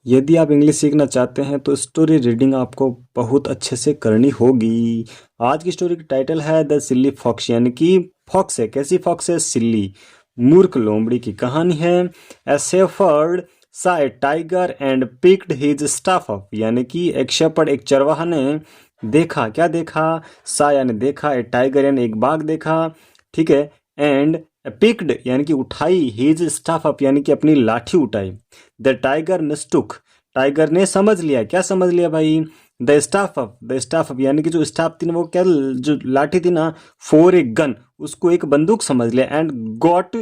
यदि आप इंग्लिश सीखना चाहते हैं तो स्टोरी रीडिंग आपको बहुत अच्छे से करनी होगी। आज की स्टोरी का टाइटल है द सिल्ली फॉक्स, यानी कि फॉक्स है। कैसी फॉक्स है? सिल्ली, मूर्ख लोमड़ी की कहानी है। A shepherd saw a tiger and picked his staff up, यानी कि एक शेफर्ड, एक चरवाहा ने देखा, क्या देखा? सा यानी देखा, ए टाइगर यानी एक बाघ देखा, ठीक है। एंड पिक्ड यानी कि उठाई, हिज स्टाफ अप यानी कि अपनी लाठी उठाई। द टाइगर मिस्टुक, टाइगर ने समझ लिया, क्या समझ लिया भाई? The staff up, the staff up यानी कि जो स्टाफ थी ना, वो क्या, जो लाठी थी ना, फॉर ए गन, उसको एक बंदूक समझ लिया। एंड गॉट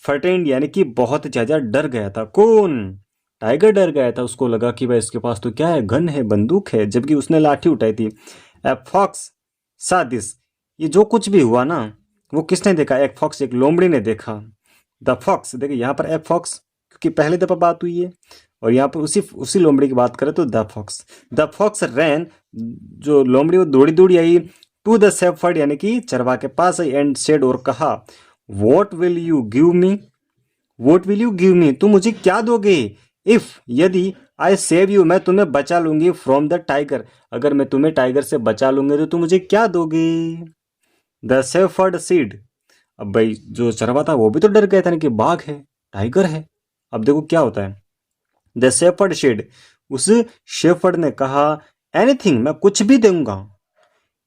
फटेंड यानी कि बहुत ज्यादा डर गया था। कौन? टाइगर डर गया था। उसको लगा कि भाई इसके पास तो क्या है, गन है, बंदूक है, जबकि उसने लाठी उठाई थी। ए फॉक्स सा दिस, ये जो कुछ भी हुआ ना, वो किसने देखा? एक फॉक्स, एक लोमड़ी ने देखा। द फॉक्स, देखिए यहाँ पर ए फॉक्स क्योंकि पहली दफा बात हुई है, और यहाँ पर उसी उसी लोमड़ी की बात करें तो द फॉक्स रैन, जो लोमड़ी वो दौड़ी दौड़ी आई, टू द शेफर्ड यानी कि चरवा के पास आई, एंड सेड और कहा, what will you give me, what will you give me, तुम मुझे क्या दोगे? इफ, यदि, आई सेव यू, मैं तुम्हें बचा लूंगी, फ्रॉम द टाइगर, अगर मैं तुम्हें टाइगर से बचा लूंगी तो तुम मुझे क्या दोगे? द शेफर्ड सीड, अब भाई जो चरवा था वो भी तो डर गया था ना कि बाघ है, टाइगर है। अब देखो क्या होता है। द शेफर्ड शेड, उस शेफर्ड ने कहा, एनीथिंग, मैं कुछ भी दूंगा।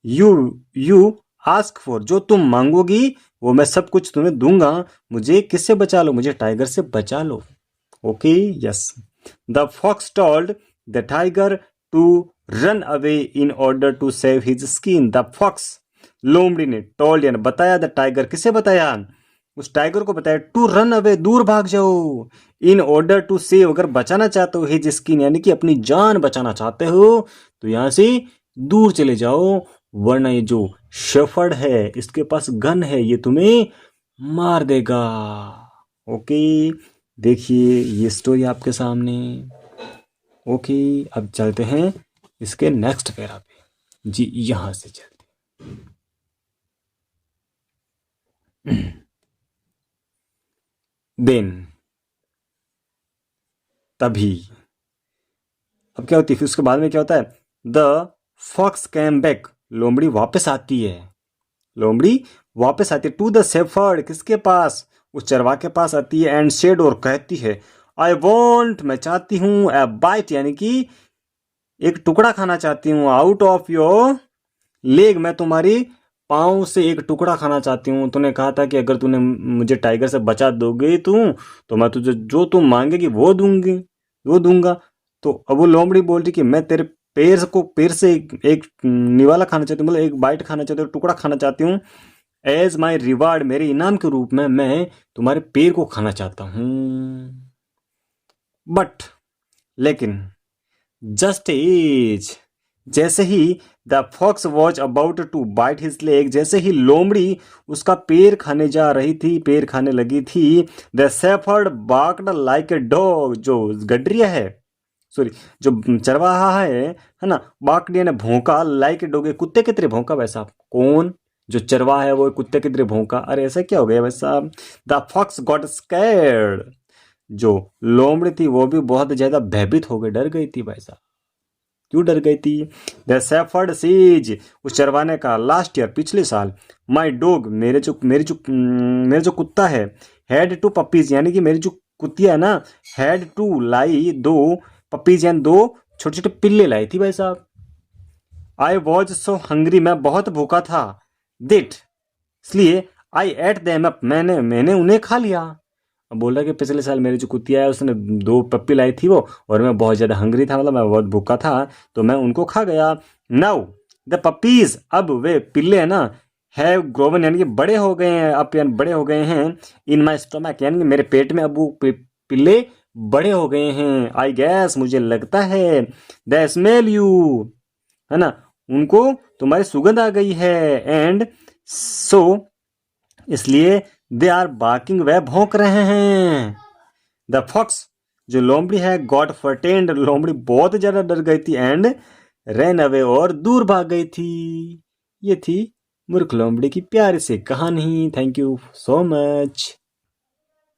यू यू आस्क फॉर, जो तुम मांगोगी वो मैं सब कुछ तुम्हें दूंगा। मुझे किससे बचा लो? मुझे टाइगर से बचा लो। Okay, yes. The fox told the tiger to run away in order to save his skin. The fox, लोमड़ी ने, टोल्ड यानी बताया, द टाइगर, किसे बताया? उस टाइगर को बताया, टू रन अवे, दूर भाग जाओ, इन ऑर्डर टू सेव, अगर बचाना चाहते हो, हिज स्किन यानी कि अपनी जान बचाना चाहते हो तो यहां से दूर चले जाओ, वरना ये जो शेफर्ड है इसके पास गन है, ये तुम्हें मार देगा। ओके, देखिए ये स्टोरी आपके सामने। ओके, अब चलते हैं इसके नेक्स्ट पैरा पे। जी, यहां से चलते। देन, तभी, अब क्या होती है फिर उसके बाद में क्या होता है? द फॉक्स कैम बैक, लोमड़ी वापस आती है, लोमड़ी वापस आती है, टू द शेफर्ड, किसके पास? उस चरवा के पास आती है। एंड शेड, और कहती है, आई वॉन्ट, मैं चाहती हूँ, ए बाइट यानी कि एक टुकड़ा खाना चाहती हूँ, आउट ऑफ योर लेग, मैं तुम्हारी पाँव से एक टुकड़ा खाना चाहती हूँ। तूने कहा था कि अगर तूने मुझे टाइगर से बचा दोगे तू, तो मैं तुझे जो तुम मांगेगी वो दूंगी, वो दूंगा। तो अब वो लोमड़ी बोल रही कि मैं तेरे पैर से एक निवाला खाना चाहती हूँ, मतलब एक बाइट खाना चाहती हूँ, टुकड़ा खाना चाहती हूँ। एज माई रिवार्ड, मेरे इनाम के रूप में मैं तुम्हारे पैर को खाना चाहता हूँ। बट, लेकिन, जस्ट एज, जैसे ही the fox was about to bite his leg, जैसे ही लोमड़ी उसका पैर खाने जा रही थी, पैर खाने लगी थी, the shepherd barked like a dog, जो गडरिया है, सॉरी, जो चरवाहा है ना, बार्क्ड यानी भौंका, लाइक ए डॉग, कुत्ते की तरह भौंका वैसा। कौन? जो चरवाहा है वो कुत्ते की तरह भौंका। अरे ऐसा क्या हो गया वैसा? द फॉक्स गॉट स्कैर्ड, जो लोमड़ी थी वो भी बहुत ज्यादा भयभीत हो गई, डर गई थी भाई साहब। क्यों डर गई थी? द शेफर्ड सीज, उस चरवाने का, लास्ट ईयर, पिछले साल, माई डॉग, मेरे जो कुत्ता है, हैड टू पपीज यानी कि मेरी जो कुतिया है ना, हैड टू लाई, दो पपीज यानी दो छोटे छोटे पिल्ले लाई थी भाई साहब। आई वॉज सो हंग्री, मैं बहुत भूखा था, दिट, इसलिए आई एट देम अप, मैंने उन्हें खा लिया। अब बोल रहा है कि पिछले साल मेरी जो कुतिया है उसने दो पप्पी लाई थी वो, और मैं बहुत ज़्यादा हंग्री था, मतलब मैं बहुत भूखा था, तो मैं उनको खा गया। नाउ द पपीज, अब वे पिल्ले है ना, हैव ग्रोवन यानी कि बड़े हो गए हैं, अब यानी बड़े हो गए हैं, इन माई स्टोमक यानी कि मेरे पेट में अब वो पिल्ले बड़े हो गए हैं। आई गैस, मुझे लगता है, द स्मेल यू, है ना, उनको तुम्हारी सुगंध आ गई है। एंड सो, इसलिए दे आर बार्किंग, वह भौंक रहे हैं। द फॉक्स, जो लोमड़ी है, गॉट फर्टेंड, लोमड़ी बहुत ज्यादा डर गई थी, एंड रैन अवे, और दूर भाग गई थी। ये थी मूर्ख लोमड़ी की प्यारी सी कहानी। Thank you so much.